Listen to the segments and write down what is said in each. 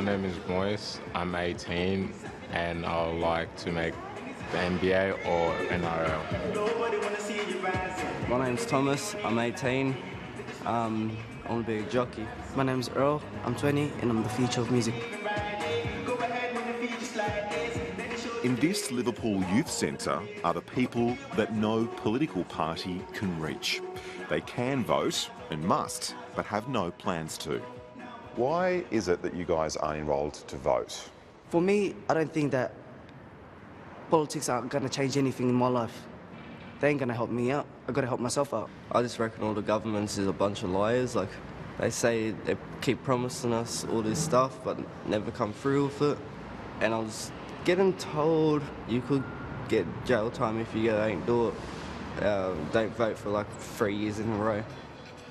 name is Moise. I'm 18 and I would like to make the NBA or NRL. My name's Thomas. I'm 18. I want to be a jockey. My name's Earl. I'm 20 and I'm the future of music. In this Liverpool Youth Centre are the people that no political party can reach. They can vote and must, but have no plans to. Why is it that you guys aren't enrolled to vote? For me, I don't think that politics aren't going to change anything in my life. They ain't going to help me out. I've got to help myself out. I just reckon all the governments is a bunch of liars. Like, they say they keep promising us all this stuff, but never come through with it. And I was getting told you could get jail time if you ain't do it. Don't vote for like 3 years in a row.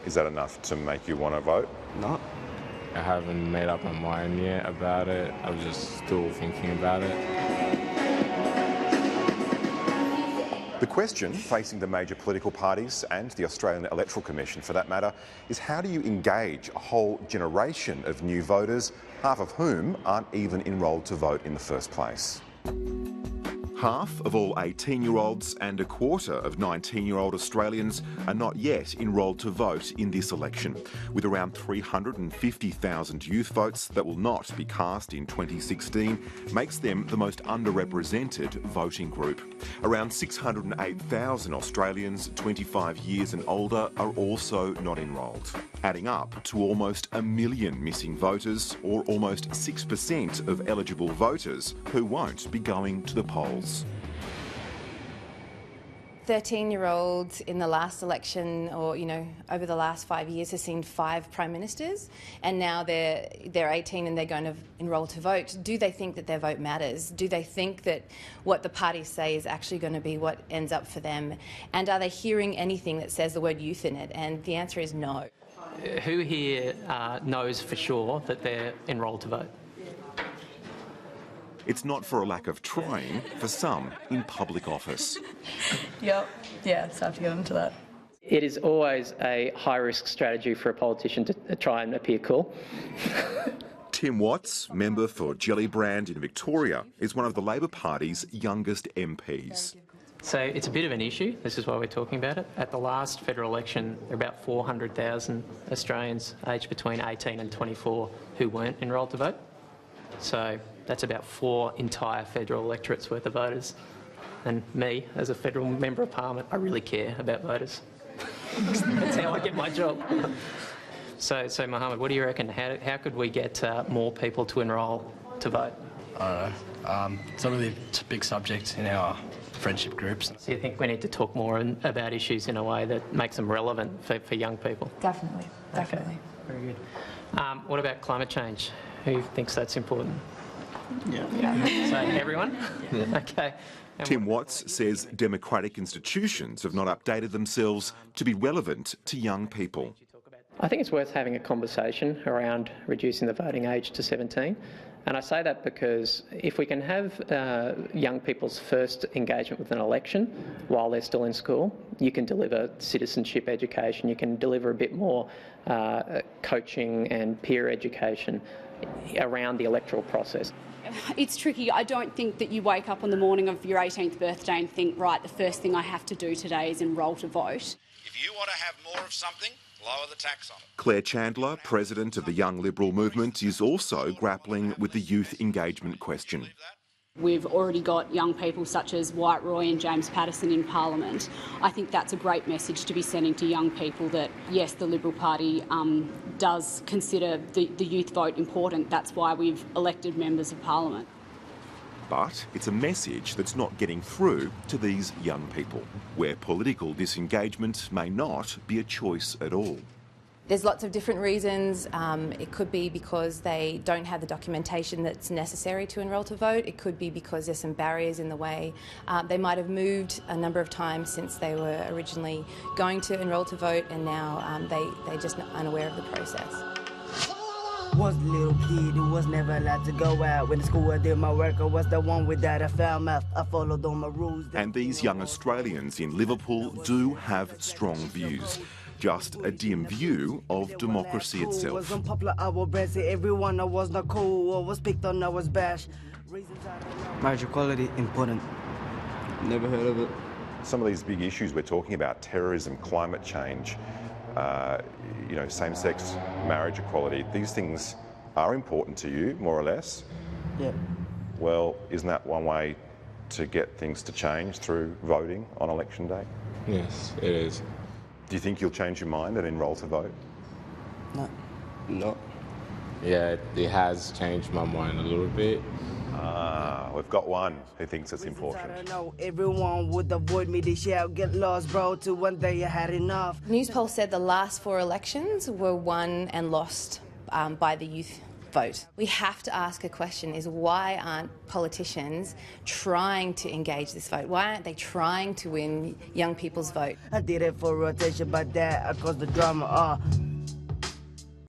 Is that enough to make you want to vote? No. I haven't made up my mind yet about it. I'm just still thinking about it. The question facing the major political parties and the Australian Electoral Commission, for that matter, is how do you engage a whole generation of new voters, half of whom aren't even enrolled to vote in the first place? Half of all 18-year-olds and a quarter of 19-year-old Australians are not yet enrolled to vote in this election, with around 350,000 youth votes that will not be cast in 2016 makes them the most underrepresented voting group. Around 608,000 Australians 25 years and older are also not enrolled, adding up to almost 1 million missing voters, or almost 6% of eligible voters who won't be going to the polls. 13-year-olds in the last election, or over the last 5 years, has seen 5 prime ministers, and now they're 18 and they're going to enrol to vote. Do they think that their vote matters? Do they think that what the parties say is actually going to be what ends up for them? And are they hearing anything that says the word youth in it? And the answer is no. Who here knows for sure that they're enrolled to vote? It's not for a lack of trying for some in public office. Yep. Yeah, so I have to get into that. It is always a high-risk strategy for a politician to try and appear cool. Tim Watts, member for Gellibrand in Victoria, is one of the Labor Party's youngest MPs. So it's a bit of an issue. This is why we're talking about it. At the last federal election, there were about 400,000 Australians aged between 18 and 24 who weren't enrolled to vote. So that's about 4 entire federal electorates worth of voters. And me, as a federal member of parliament, I really care about voters. That's how I get my job. So Mohammed, what do you reckon? How could we get more people to enrol to vote? I don't know. It's not really a big subject in our friendship groups. So you think we need to talk more about issues in a way that makes them relevant for young people? Definitely. Okay. Very good. What about climate change? Who thinks that's important? Yeah. So everyone? Yeah. Okay. Tim Watts says democratic institutions have not updated themselves to be relevant to young people. I think it's worth having a conversation around reducing the voting age to 17. And I say that because if we can have young people's first engagement with an election while they're still in school, you can deliver citizenship education, you can deliver a bit more coaching and peer education around the electoral process. It's tricky. I don't think that you wake up on the morning of your 18th birthday and think, right, the first thing I have to do today is enrol to vote. If you want to have more of something, lower the tax on it. Claire Chandler, president of the Young Liberal Movement, is also grappling with the youth engagement question. We've already got young people such as White Roy and James Patterson in Parliament. I think that's a great message to be sending to young people that, yes, the Liberal Party does consider the youth vote important. That's why we've elected members of Parliament. But it's a message that's not getting through to these young people, where political disengagement may not be a choice at all. There's lots of different reasons. It could be because they don't have the documentation that's necessary to enrol to vote. It could be because there's some barriers in the way. They might have moved a number of times since they were originally going to enrol to vote, and now they're just unaware of the process. Was a little kid who was never allowed to go out. When the school I did my work, I was the one without a foul mouth. I followed all my rules. And these young Australians in Liverpool do have strong views. just a dim view of democracy itself. Was unpopular, I was best. Everyone I was not cool. I was picked on, I was bashed. Marriage equality important. Never heard of it. Some of these big issues we're talking about, terrorism, climate change, you know, same-sex marriage equality, these things are important to you, more or less. Yeah. Well, isn't that one way to get things to change, through voting on election day? Yes, it is. Do you think you'll change your mind and enrol to vote? No. No. Yeah, it has changed my mind a little bit. We've got one who thinks it's I important. don't know. Everyone would avoid me. This year I'll get lost, bro. To one day I had enough. News poll said the last 4 elections were won and lost by the youth vote. We have to ask a question, is why aren't politicians trying to engage this vote? Why aren't they trying to win young people's vote? I did it for rotation, but that caused the drama.